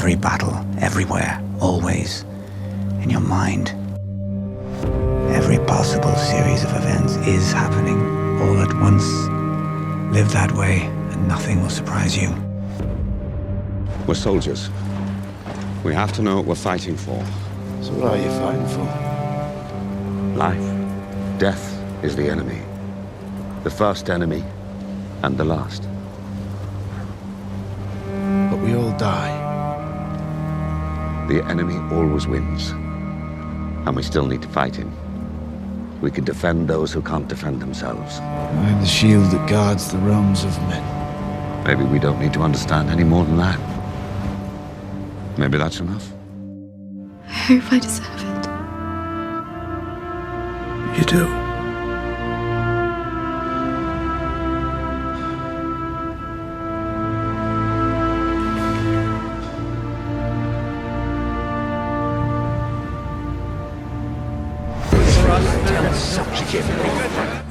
every battle, everywhere, always, in your mind. Every possible series of events is happening all at once. Live that way, and nothing will surprise you. We're soldiers. We have to know what we're fighting for. So what are you fighting for? Life. Death is the enemy. The first enemy, and the last. But we all die. The enemy always wins. And we still need to fight him. We can defend those who can't defend themselves. I am the shield that guards the realms of men. Maybe we don't need to understand any more than that. Maybe that's enough. I hope I deserve it. You do.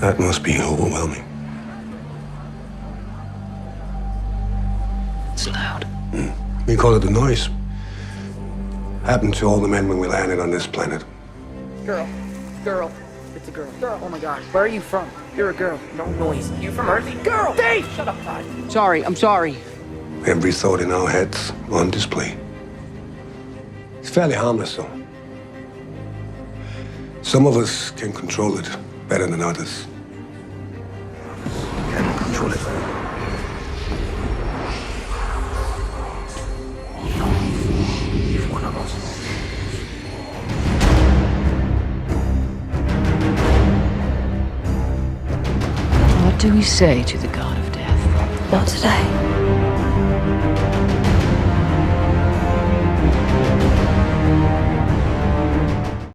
That must be overwhelming. It's loud. We call it the noise. Happened to all the men when we landed on this planet. Girl. It's a girl. Oh my gosh. Where are you from? You're a girl. No noise. You from Earth? Girl! Dave! Shut up, Todd. I'm sorry. Every thought in our heads on display. It's fairly harmless, though. Some of us can control it better than others. Can control it. You're one of us. What do we say to the god of death? Not today.